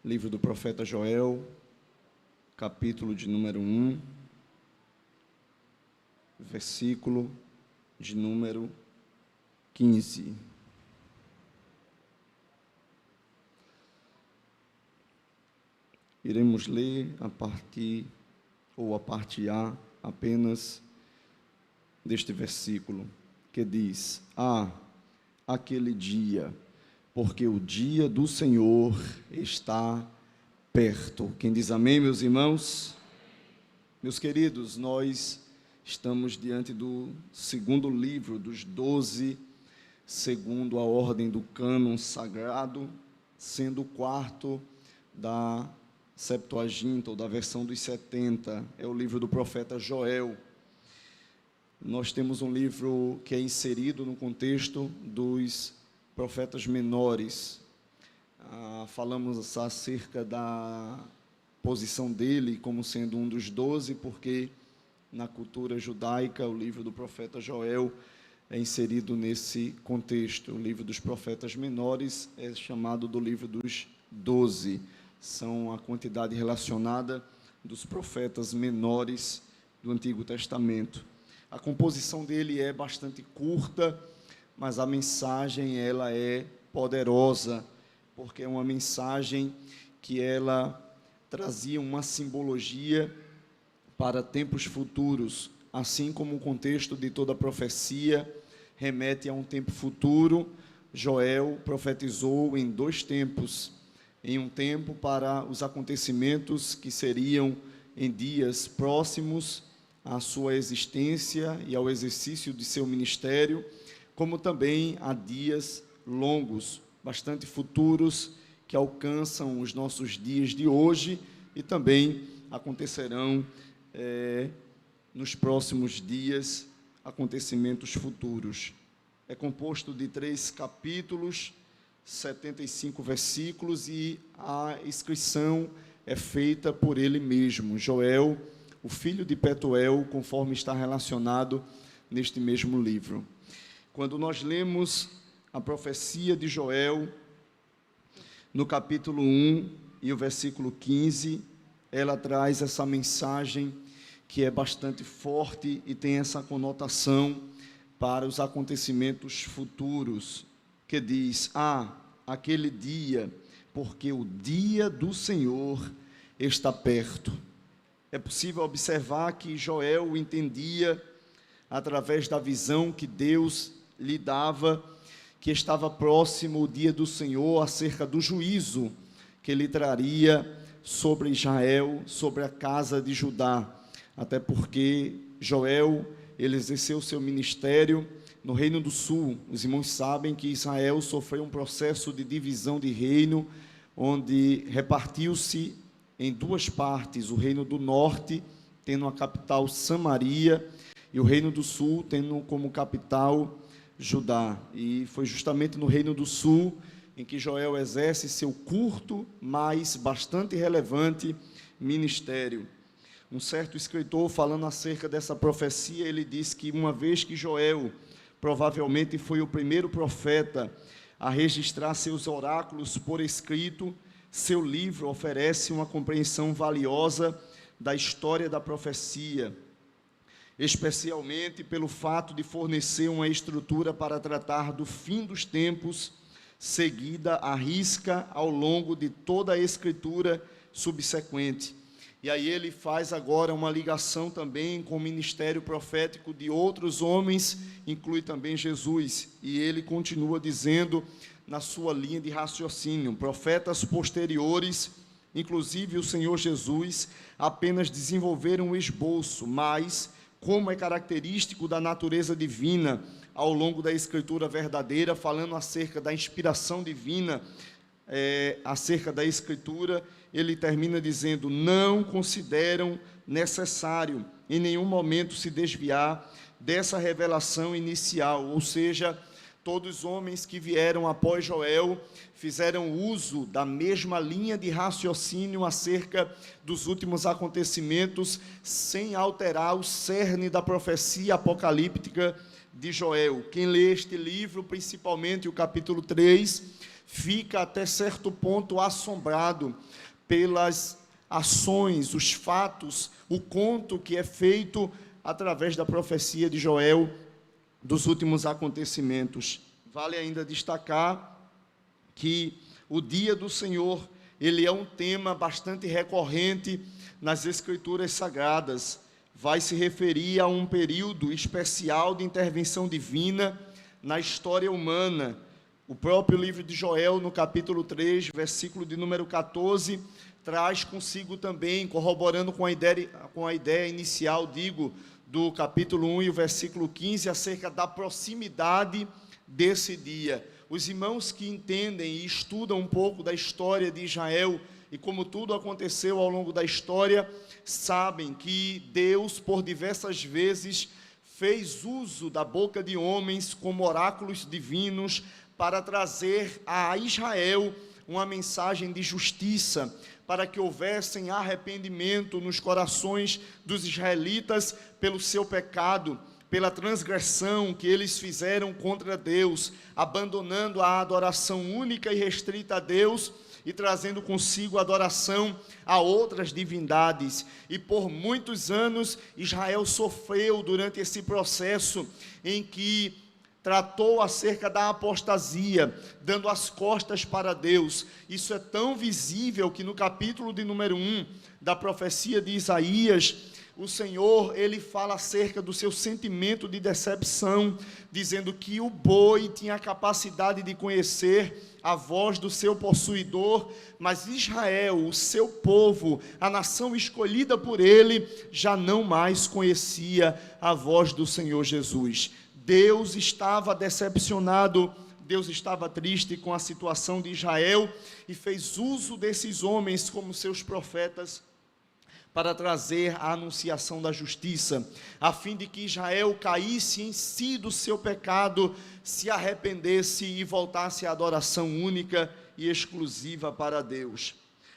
Livro do profeta Joel, capítulo de número 1, versículo de número 15. Iremos ler a parte A apenas deste versículo, que diz: aquele dia, porque o dia do Senhor está perto. Quem diz amém, meus irmãos? Meus queridos, nós estamos diante do segundo livro dos 12, segundo a ordem do cânon sagrado, sendo o quarto da Septuaginta, ou da versão dos 70, é o livro do profeta Joel. Nós temos um livro que é inserido no contexto dos profetas menores. Falamos acerca da posição dele como sendo um dos 12, porque na cultura judaica o livro do profeta Joel é inserido nesse contexto. O livro dos profetas menores é chamado do livro dos 12. São a quantidade relacionada dos profetas menores do Antigo Testamento. A composição dele é bastante curta, mas a mensagem ela é poderosa, porque é uma mensagem que ela trazia uma simbologia para tempos futuros, assim como o contexto de toda a profecia remete a um tempo futuro. Joel profetizou em 2 tempos, em um tempo para os acontecimentos que seriam em dias próximos à sua existência e ao exercício de seu ministério, como também a dias longos, bastante futuros, que alcançam os nossos dias de hoje e também acontecerão nos próximos dias, acontecimentos futuros. É composto de 3 capítulos, 75 versículos, e a inscrição é feita por ele mesmo, Joel, o filho de Petuel, conforme está relacionado neste mesmo livro. Quando nós lemos a profecia de Joel, no capítulo 1 e o versículo 15, ela traz essa mensagem que é bastante forte e tem essa conotação para os acontecimentos futuros, que diz: aquele dia, porque o dia do Senhor está perto. É possível observar que Joel entendia, através da visão que Deus lhe dava, que estava próximo o dia do Senhor, acerca do juízo que ele traria sobre Israel, sobre a casa de Judá. Até porque Joel, ele exerceu seu ministério no Reino do Sul. Os irmãos sabem que Israel sofreu um processo de divisão de reino, onde repartiu-se em 2 partes, o Reino do Norte, tendo a capital Samaria, e o Reino do Sul, tendo como capital Judá. E foi justamente no Reino do Sul em que Joel exerce seu curto, mas bastante relevante ministério. Um certo escritor, falando acerca dessa profecia, ele diz que uma vez que Joel provavelmente foi o primeiro profeta a registrar seus oráculos por escrito, seu livro oferece uma compreensão valiosa da história da profecia, especialmente pelo fato de fornecer uma estrutura para tratar do fim dos tempos, seguida à risca ao longo de toda a escritura subsequente. E aí ele faz agora uma ligação também com o ministério profético de outros homens, inclui também Jesus, e ele continua dizendo na sua linha de raciocínio: profetas posteriores, inclusive o Senhor Jesus, apenas desenvolveram um esboço, mas, como é característico da natureza divina, ao longo da Escritura verdadeira, falando acerca da inspiração divina, acerca da Escritura, ele termina dizendo: não consideram necessário em nenhum momento se desviar dessa revelação inicial, ou seja, todos os homens que vieram após Joel fizeram uso da mesma linha de raciocínio acerca dos últimos acontecimentos, sem alterar o cerne da profecia apocalíptica de Joel. Quem lê este livro, principalmente o capítulo 3, fica até certo ponto assombrado pelas ações, os fatos, o conto que é feito através da profecia de Joel dos últimos acontecimentos. Vale ainda destacar que o dia do Senhor, ele é um tema bastante recorrente nas Escrituras Sagradas. Vai se referir a um período especial de intervenção divina na história humana. O próprio livro de Joel, no capítulo 3, versículo de número 14, traz consigo também, corroborando com a ideia inicial, do capítulo 1 e o versículo 15, acerca da proximidade desse dia. Os irmãos que entendem e estudam um pouco da história de Israel e como tudo aconteceu ao longo da história, sabem que Deus, por diversas vezes, fez uso da boca de homens como oráculos divinos para trazer a Israel uma mensagem de justiça, para que houvessem arrependimento nos corações dos israelitas pelo seu pecado, pela transgressão que eles fizeram contra Deus, abandonando a adoração única e restrita a Deus e trazendo consigo adoração a outras divindades. E por muitos anos Israel sofreu durante esse processo em que tratou acerca da apostasia, dando as costas para Deus. Isso é tão visível que no capítulo de número 1 da profecia de Isaías, o Senhor, ele fala acerca do seu sentimento de decepção, dizendo que o boi tinha a capacidade de conhecer a voz do seu possuidor, mas Israel, o seu povo, a nação escolhida por ele, já não mais conhecia a voz do Senhor Jesus. Deus estava decepcionado, Deus estava triste com a situação de Israel e fez uso desses homens como seus profetas para trazer a anunciação da justiça, a fim de que Israel caísse em si do seu pecado, se arrependesse e voltasse à adoração única e exclusiva para Deus.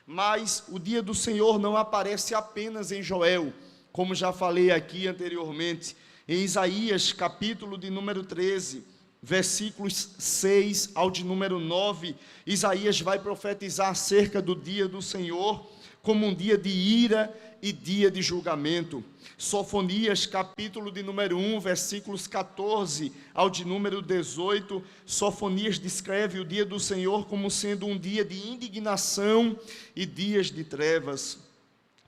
Mas o dia do Senhor não aparece apenas em Joel, como já falei aqui anteriormente. Em Isaías, capítulo de número 13, versículos 6 ao de número 9, Isaías vai profetizar acerca do dia do Senhor como um dia de ira e dia de julgamento. Sofonias, capítulo de número 1, versículos 14 ao de número 18, Sofonias descreve o dia do Senhor como sendo um dia de indignação e dias de trevas.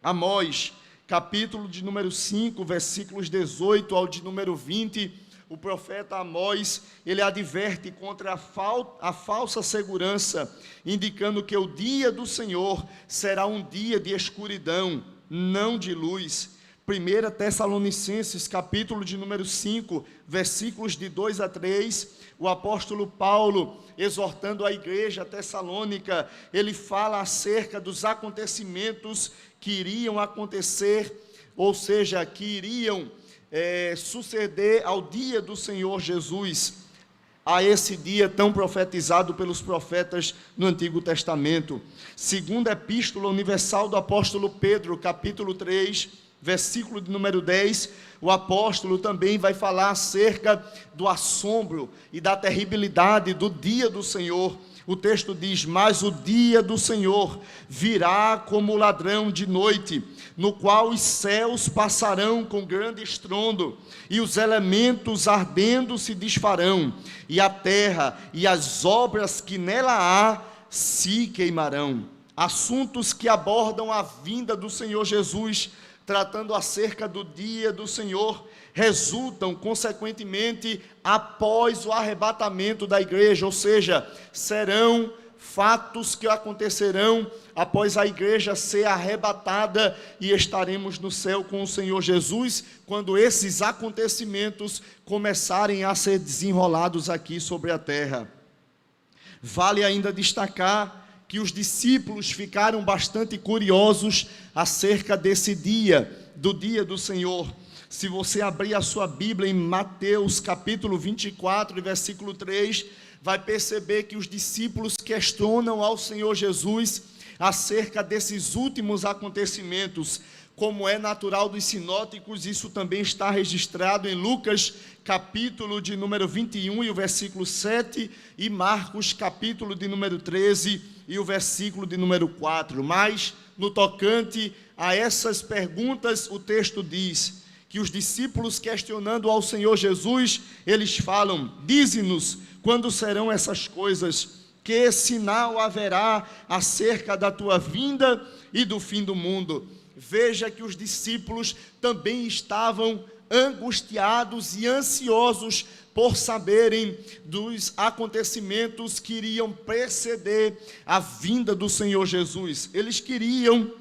Amós, capítulo de número 5, versículos 18 ao de número 20, o profeta Amós, ele adverte contra a falsa segurança, indicando que o dia do Senhor será um dia de escuridão, não de luz. 1 Tessalonicenses, capítulo de número 5, versículos de 2 a 3, o apóstolo Paulo, exortando a igreja tessalônica, ele fala acerca dos acontecimentos que iriam acontecer, ou seja, que iriam suceder ao dia do Senhor Jesus, a esse dia tão profetizado pelos profetas no Antigo Testamento. Segunda Epístola Universal do apóstolo Pedro, capítulo 3, versículo de número 10, o apóstolo também vai falar acerca do assombro e da terribilidade do dia do Senhor. O texto diz: mas o dia do Senhor virá como ladrão de noite, no qual os céus passarão com grande estrondo, e os elementos ardendo se desfarão, e a terra e as obras que nela há se queimarão. Assuntos que abordam a vinda do Senhor Jesus, tratando acerca do dia do Senhor, resultam, consequentemente, após o arrebatamento da igreja, ou seja, serão fatos que acontecerão após a igreja ser arrebatada e estaremos no céu com o Senhor Jesus, quando esses acontecimentos começarem a ser desenrolados aqui sobre a terra. Vale ainda destacar que os discípulos ficaram bastante curiosos acerca desse dia, do dia do Senhor. Se você abrir a sua Bíblia em Mateus capítulo 24, versículo 3, vai perceber que os discípulos questionam ao Senhor Jesus acerca desses últimos acontecimentos. como é natural dos sinóticos, isso também está registrado em Lucas, capítulo de número 21 e o versículo 7, e Marcos, capítulo de número 13 e o versículo de número 4. Mas, no tocante a essas perguntas, o texto diz que os discípulos, questionando ao Senhor Jesus, eles falam: dize-nos quando serão essas coisas, que sinal haverá acerca da tua vinda e do fim do mundo. Veja que os discípulos também estavam angustiados e ansiosos por saberem dos acontecimentos que iriam preceder a vinda do Senhor Jesus. Eles queriam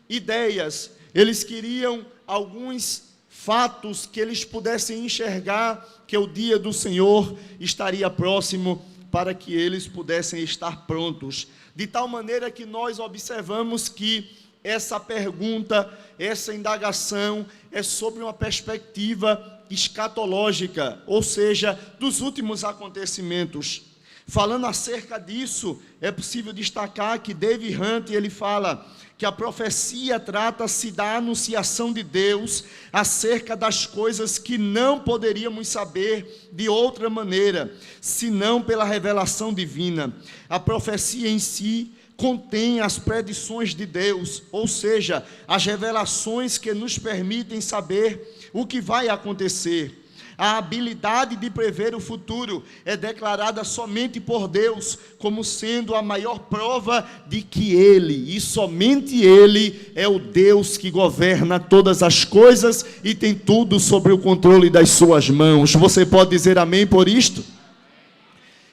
ideias, eles queriam alguns fatos que eles pudessem enxergar que o dia do Senhor estaria próximo, para que eles pudessem estar prontos. De tal maneira que nós observamos que essa pergunta, essa indagação é sobre uma perspectiva escatológica, ou seja, dos últimos acontecimentos. Falando acerca disso, é possível destacar que David Hunt, ele fala que a profecia trata-se da anunciação de Deus acerca das coisas que não poderíamos saber de outra maneira, senão pela revelação divina. A profecia em si contém as predições de Deus, ou seja, as revelações que nos permitem saber o que vai acontecer. A habilidade de prever o futuro é declarada somente por Deus como sendo a maior prova de que Ele, e somente Ele, é o Deus que governa todas as coisas e tem tudo sob o controle das suas mãos. Você pode dizer amém por isto?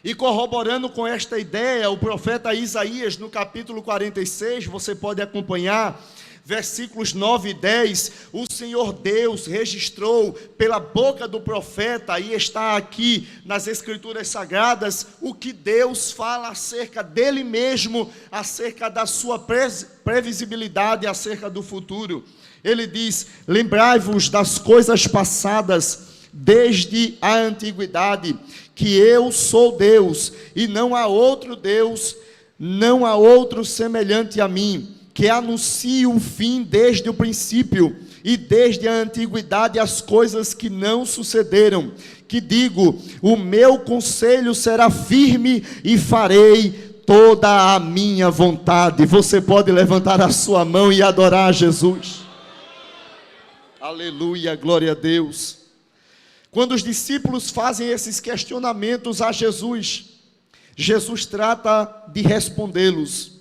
E corroborando com esta ideia, o profeta Isaías, no capítulo 46, você pode acompanhar, versículos 9 e 10, o Senhor Deus registrou pela boca do profeta, e está aqui nas Escrituras Sagradas, o que Deus fala acerca dele mesmo, acerca da sua previsibilidade, acerca do futuro. Ele diz: lembrai-vos das coisas passadas desde a antiguidade, que eu sou Deus, e não há outro Deus, não há outro semelhante a mim, que anuncio o fim desde o princípio, e desde a antiguidade as coisas que não sucederam, que digo, o meu conselho será firme, e farei toda a minha vontade. Você pode levantar a sua mão e adorar a Jesus. Aleluia, glória a Deus. Quando os discípulos fazem esses questionamentos a Jesus, Jesus trata de respondê-los.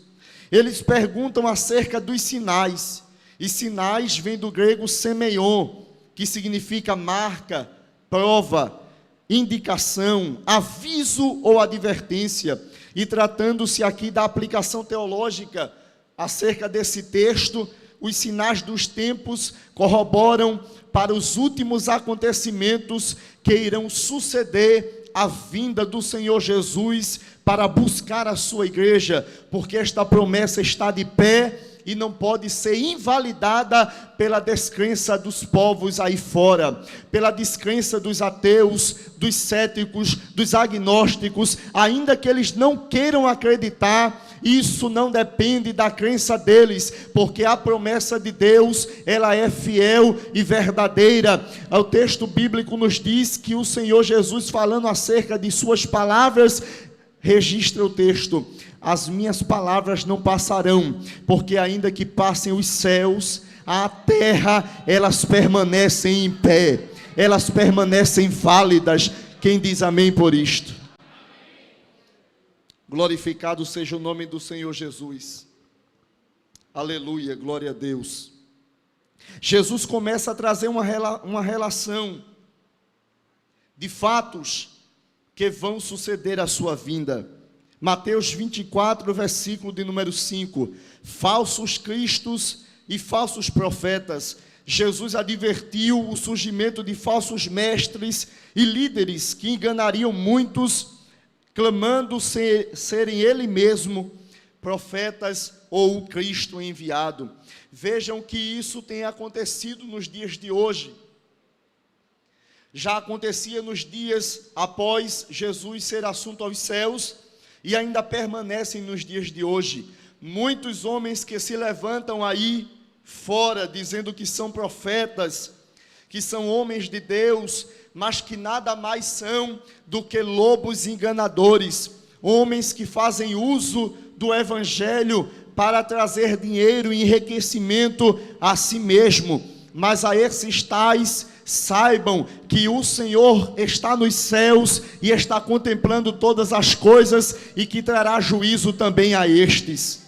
Eles perguntam acerca dos sinais, e sinais vem do grego semeion, que significa marca, prova, indicação, aviso ou advertência. E tratando-se aqui da aplicação teológica acerca desse texto, os sinais dos tempos corroboram para os últimos acontecimentos que irão suceder à vinda do Senhor Jesus para buscar a sua igreja, porque esta promessa está de pé e não pode ser invalidada pela descrença dos povos aí fora, pela descrença dos ateus, dos céticos, dos agnósticos, ainda que eles não queiram acreditar. Isso não depende da crença deles, porque a promessa de Deus, ela é fiel e verdadeira. O texto bíblico nos diz que o Senhor Jesus, falando acerca de suas palavras, registra o texto: as minhas palavras não passarão, porque ainda que passem os céus, a terra, elas permanecem em pé, elas permanecem válidas. Quem diz amém por isto? Glorificado seja o nome do Senhor Jesus. Aleluia, glória a Deus. Jesus começa a trazer uma relação de fatos que vão suceder à sua vinda. Mateus 24, versículo de número 5. Falsos cristos e falsos profetas. Jesus advertiu o surgimento de falsos mestres e líderes que enganariam muitos, clamando serem ele mesmo profetas ou o Cristo enviado. Vejam que isso tem acontecido nos dias de hoje. Já acontecia nos dias após Jesus ser assunto aos céus, e ainda permanecem nos dias de hoje. Muitos homens que se levantam aí, fora, dizendo que são profetas, que são homens de Deus, mas que nada mais são do que lobos enganadores, homens que fazem uso do evangelho para trazer dinheiro e enriquecimento a si mesmo. Mas a esses tais, saibam que o Senhor está nos céus e está contemplando todas as coisas e que trará juízo também a estes.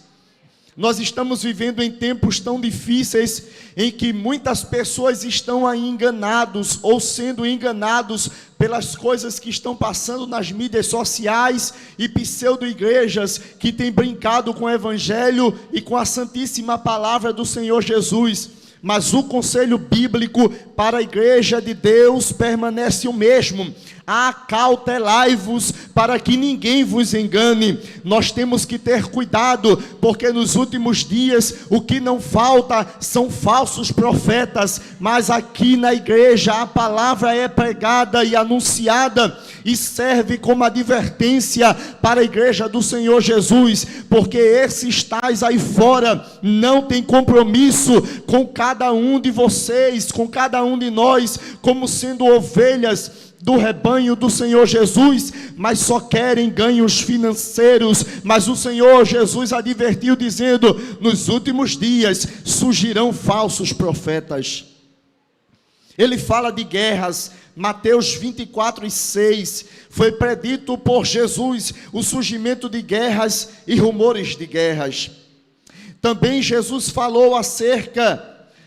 Nós estamos vivendo em tempos tão difíceis em que muitas pessoas estão aí enganados ou sendo enganados pelas coisas que estão passando nas mídias sociais e pseudo-igrejas que têm brincado com o evangelho e com a santíssima palavra do Senhor Jesus. Mas o conselho bíblico para a igreja de Deus permanece o mesmo: acautelai-vos para que ninguém vos engane. Nós temos que ter cuidado, porque nos últimos dias o que não falta são falsos profetas, mas aqui na igreja a palavra é pregada e anunciada e serve como advertência para a igreja do Senhor Jesus, porque esses tais aí fora não têm compromisso com cada um de vocês, com cada um de nós, como sendo ovelhas do rebanho do Senhor Jesus, mas só querem ganhos financeiros. Mas o Senhor Jesus advertiu dizendo: nos últimos dias surgirão falsos profetas. Ele fala de guerras. Mateus 24:6, foi predito por Jesus o surgimento de guerras e rumores de guerras. Também Jesus falou acerca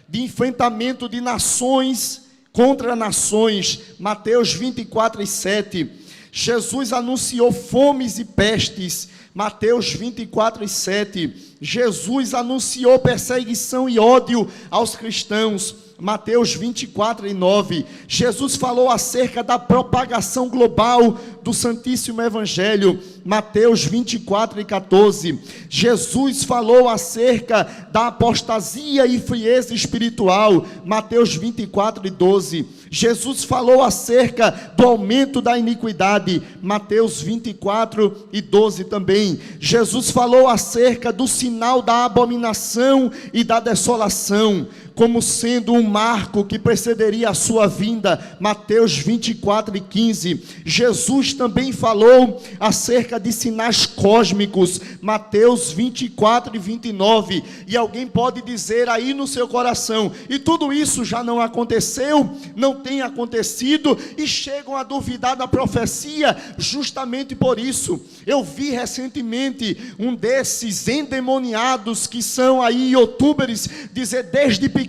de enfrentamento de nações contra nações. Mateus 24:7, Jesus anunciou fomes e pestes. Mateus 24:7, Jesus anunciou perseguição e ódio aos cristãos. Mateus 24:9, Jesus falou acerca da propagação global do Santíssimo Evangelho. Mateus 24:14, Jesus falou acerca da apostasia e frieza espiritual. Mateus 24:12, Jesus falou acerca do aumento da iniquidade. Mateus 24:12 também. Jesus falou acerca do sinal da abominação e da desolação, como sendo um marco que precederia a sua vinda. Mateus 24:15. Jesus também falou acerca de sinais cósmicos. Mateus 24:29. E alguém pode dizer aí no seu coração: e tudo isso já não aconteceu? Não tem acontecido? E chegam a duvidar da profecia justamente por isso. Eu vi recentemente um desses endemoniados que são aí youtubers dizer: desde pequeno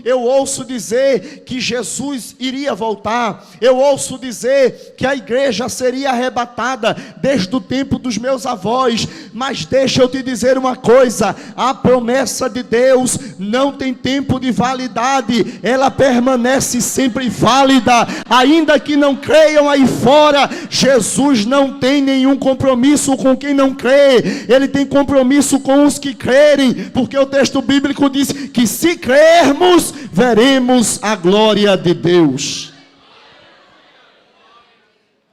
eu ouço dizer que Jesus iria voltar, eu ouço dizer que a igreja seria arrebatada desde o tempo dos meus avós. Mas deixa eu te dizer uma coisa: a promessa de Deus não tem tempo de validade, ela permanece sempre válida, ainda que não creiam aí fora. Jesus não tem nenhum compromisso com quem não crê, ele tem compromisso com os que crerem, porque o texto bíblico diz que se crermos, veremos a glória de Deus.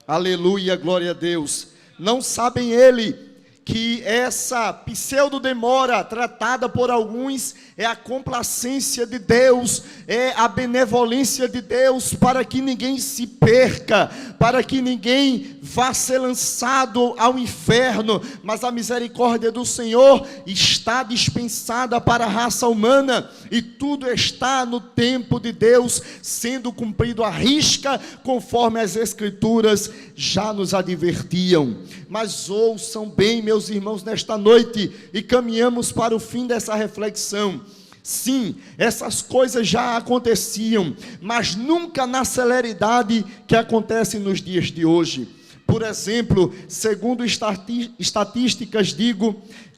Aleluia, glória a Deus. Não sabem ele que essa pseudo-demora tratada por alguns é a complacência de Deus, é a benevolência de Deus, para que ninguém se perca, para que ninguém vá ser lançado ao inferno. Mas a misericórdia do Senhor está dispensada para a raça humana, e tudo está no tempo de Deus, sendo cumprido à risca, conforme as Escrituras já nos advertiam. Mas ouçam bem, meus irmãos, nesta noite, e caminhamos para o fim dessa reflexão. Sim, essas coisas já aconteciam, mas nunca na celeridade que acontece nos dias de hoje. Por exemplo, segundo estatísticas,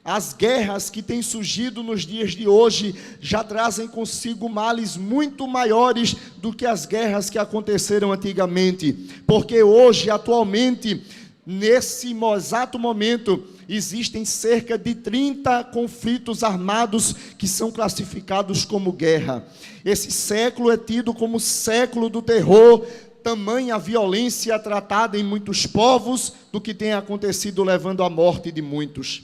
as guerras que têm surgido nos dias de hoje já trazem consigo males muito maiores do que as guerras que aconteceram antigamente, porque hoje, atualmente, nesse exato momento, existem cerca de 30 conflitos armados que são classificados como guerra. Esse século é tido como século do terror, tamanha violência tratada em muitos povos do que tem acontecido, levando à morte de muitos.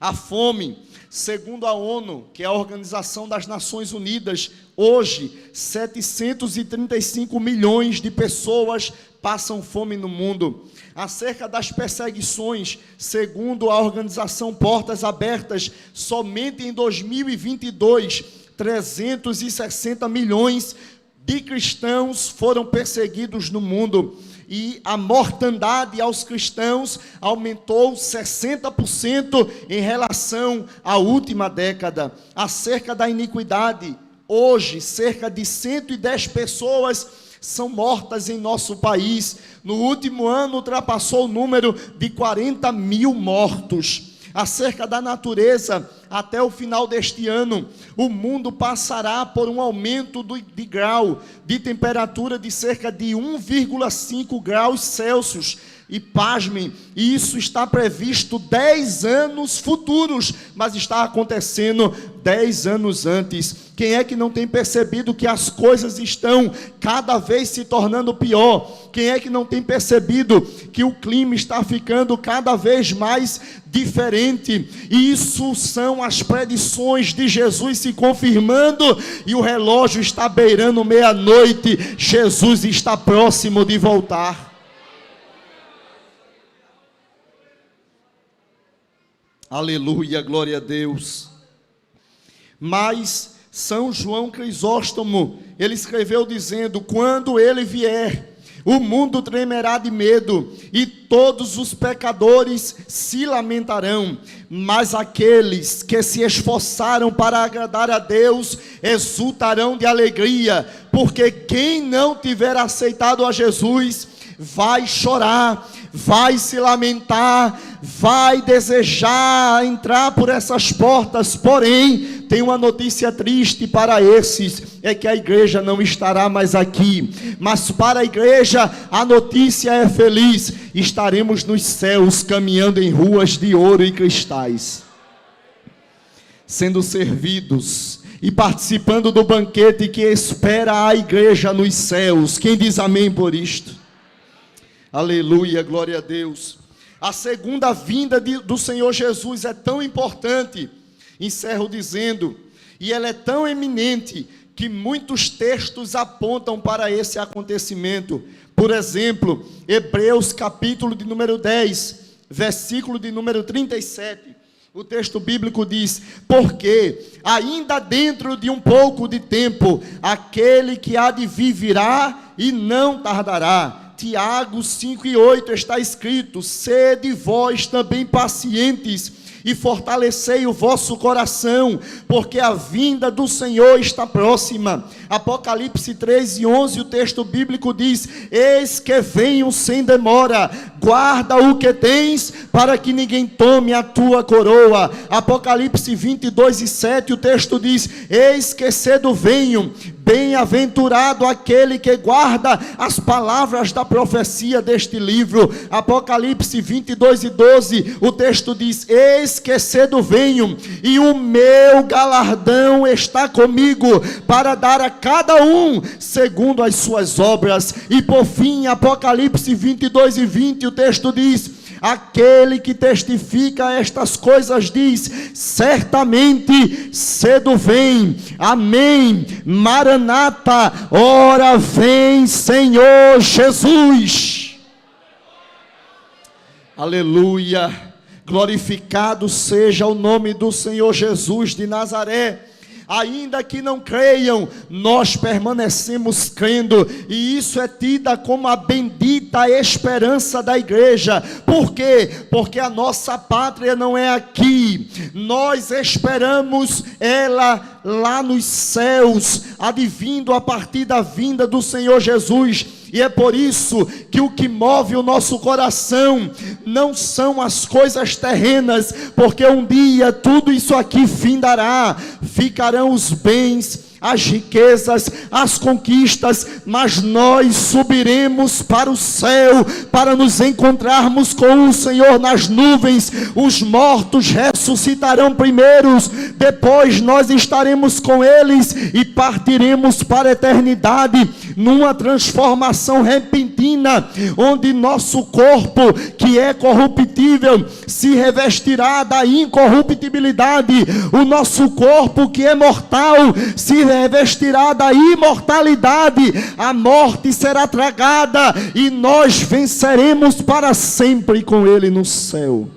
A fome Segundo a ONU, que é a Organização das Nações Unidas, hoje 735 milhões de pessoas passam fome no mundo. Acerca das perseguições, segundo a organização Portas Abertas, somente em 2022, 360 milhões de cristãos foram perseguidos no mundo. E a mortandade aos cristãos aumentou 60% em relação à última década. Acerca da iniquidade, hoje cerca de 110 pessoas são mortas em nosso país. No último ano ultrapassou o número de 40 mil mortos. Acerca da natureza, até o final deste ano, o mundo passará por um aumento de grau de temperatura de cerca de 1,5 graus Celsius. E pasmem, isso está previsto 10 anos futuros, mas está acontecendo 10 anos antes. Quem é que não tem percebido que as coisas estão cada vez se tornando pior? Quem é que não tem percebido que o clima está ficando cada vez mais diferente? Isso são as predições de Jesus se confirmando, e o relógio está beirando meia-noite. Jesus está próximo de voltar. Aleluia, glória a Deus. Mas São João Crisóstomo, ele escreveu dizendo: quando ele vier, o mundo tremerá de medo, e todos os pecadores se lamentarão, mas aqueles que se esforçaram para agradar a Deus exultarão de alegria, porque quem não tiver aceitado a Jesus vai chorar, vai se lamentar, vai desejar entrar por essas portas. Porém, tem uma notícia triste para esses, é que a igreja não estará mais aqui. Mas para a igreja a notícia é feliz: estaremos nos céus, caminhando em ruas de ouro e cristais, sendo servidos e participando do banquete que espera a igreja nos céus. Quem diz amém por isto? Aleluia, glória a Deus. A segunda vinda do Senhor Jesus é tão importante, encerro dizendo, e ela é tão eminente, que muitos textos apontam para esse acontecimento. Por exemplo, Hebreus capítulo de número 10, versículo de número 37. O texto bíblico diz: porque ainda dentro de um pouco de tempo, aquele que há de vir virá e não tardará. Tiago 5:8 está escrito: sede vós também pacientes e fortalecei o vosso coração, porque a vinda do Senhor está próxima. Apocalipse 3:11, o texto bíblico diz: eis que venho sem demora, guarda o que tens, para que ninguém tome a tua coroa. Apocalipse 22:7, o texto diz: eis que cedo venho, bem-aventurado aquele que guarda as palavras da profecia deste livro. Apocalipse 22:12, o texto diz: eis que cedo venho, e o meu galardão está comigo, para dar a cada um segundo as suas obras. E por fim, Apocalipse 22:20, o texto diz: aquele que testifica estas coisas diz: certamente cedo vem. Amém. Maranata, ora vem, Senhor Jesus. Aleluia. Glorificado seja o nome do Senhor Jesus de Nazaré. Ainda que não creiam, nós permanecemos crendo, e isso é tida como a bendita esperança da igreja. Por quê? Porque a nossa pátria não é aqui, nós esperamos ela lá nos céus, advindo a partir da vinda do Senhor Jesus. E é por isso que o que move o nosso coração não são as coisas terrenas, porque um dia tudo isso aqui findará, ficarão os bens, as riquezas, as conquistas, mas nós subiremos para o céu, para nos encontrarmos com o Senhor nas nuvens. Os mortos ressuscitarão primeiros, depois nós estaremos com eles e partiremos para a eternidade, numa transformação repentina divina, onde nosso corpo, que é corruptível, se revestirá da incorruptibilidade, o nosso corpo, que é mortal, se revestirá da imortalidade, a morte será tragada e nós venceremos para sempre com Ele no céu.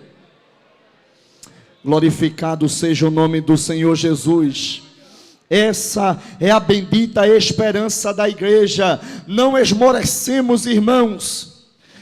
Glorificado seja o nome do Senhor Jesus. Essa é a bendita esperança da igreja. Não esmorecemos, irmãos.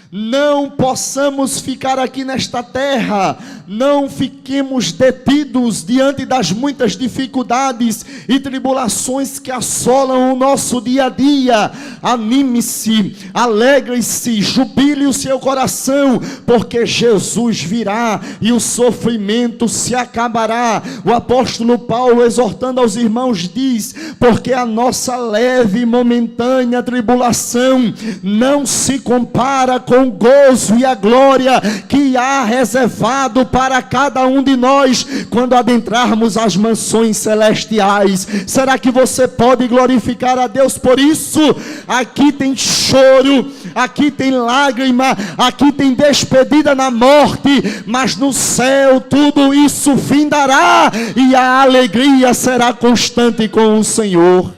Não possamos ficar aqui nesta terra, não fiquemos detidos diante das muitas dificuldades e tribulações que assolam o nosso dia a dia. Anime-se, alegre-se, jubile o seu coração, porque Jesus virá e o sofrimento se acabará. O apóstolo Paulo, exortando aos irmãos, diz: porque a nossa leve e momentânea tribulação não se compara com o gozo e a glória que há reservado para cada um de nós quando adentrarmos as mansões celestiais. Será que você pode glorificar a Deus por isso? Aqui tem choro, aqui tem lágrima, aqui tem despedida na morte, mas no céu tudo isso findará e a alegria será constante com o Senhor.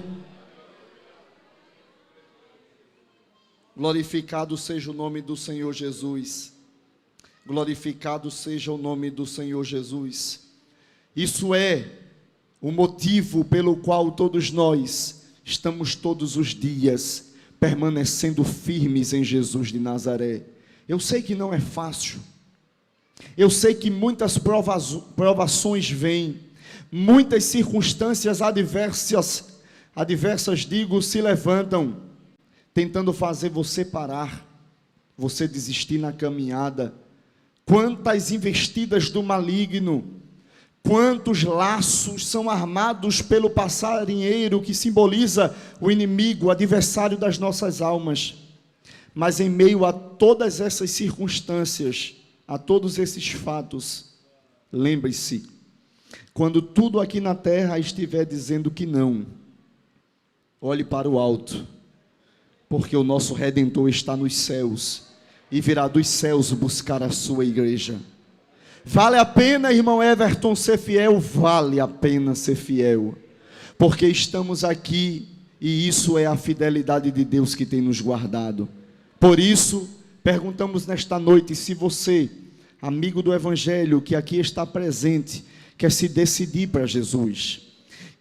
Glorificado seja o nome do Senhor Jesus. Glorificado seja o nome do Senhor Jesus. Isso é o motivo pelo qual todos nós estamos todos os dias permanecendo firmes em Jesus de Nazaré. Eu sei que não é fácil. Eu sei que muitas provações vêm, muitas circunstâncias adversas se levantam, tentando fazer você parar, você desistir na caminhada. Quantas investidas do maligno, quantos laços são armados pelo passarinheiro, que simboliza o inimigo, o adversário das nossas almas. Mas em meio a todas essas circunstâncias, a todos esses fatos, lembre-se, quando tudo aqui na terra estiver dizendo que não, olhe para o alto, porque o nosso Redentor está nos céus, e virá dos céus buscar a sua igreja. Vale a pena, irmão Everton, ser fiel? Vale a pena ser fiel, porque estamos aqui, e isso é a fidelidade de Deus que tem nos guardado. Por isso, perguntamos nesta noite, se você, amigo do Evangelho, que aqui está presente, quer se decidir para Jesus,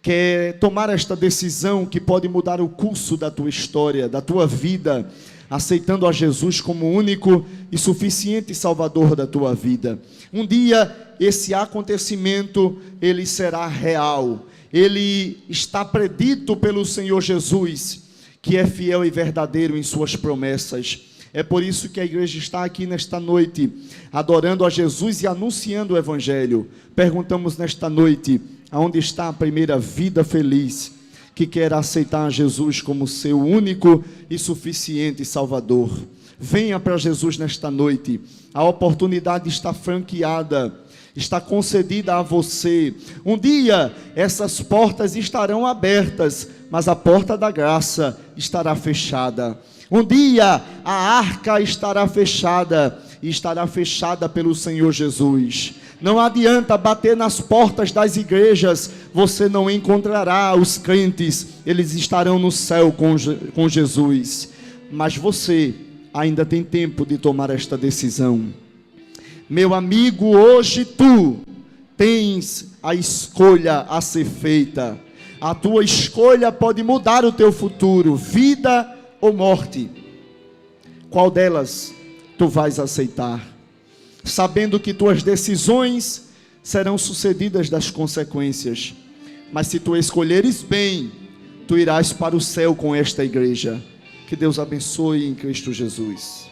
quer tomar esta decisão que pode mudar o curso da tua história, da tua vida, aceitando a Jesus como único e suficiente Salvador da tua vida. Um dia esse acontecimento, ele será real, ele está predito pelo Senhor Jesus, que é fiel e verdadeiro em suas promessas. É por isso que a igreja está aqui nesta noite, adorando a Jesus e anunciando o Evangelho. Perguntamos nesta noite: aonde está a primeira vida feliz que quer aceitar a Jesus como seu único e suficiente Salvador? Venha para Jesus nesta noite. A oportunidade está franqueada, está concedida a você. Um dia essas portas estarão abertas, mas a porta da graça estará fechada. Um dia a arca estará fechada, e estará fechada pelo Senhor Jesus. Não adianta bater nas portas das igrejas, você não encontrará os crentes, eles estarão no céu com Jesus. Mas você ainda tem tempo de tomar esta decisão. Meu amigo, hoje tu tens a escolha a ser feita. A tua escolha pode mudar o teu futuro, vida ou morte. Qual delas tu vais aceitar? Sabendo que tuas decisões serão sucedidas das consequências. Mas se tu escolheres bem, tu irás para o céu com esta igreja. Que Deus abençoe em Cristo Jesus.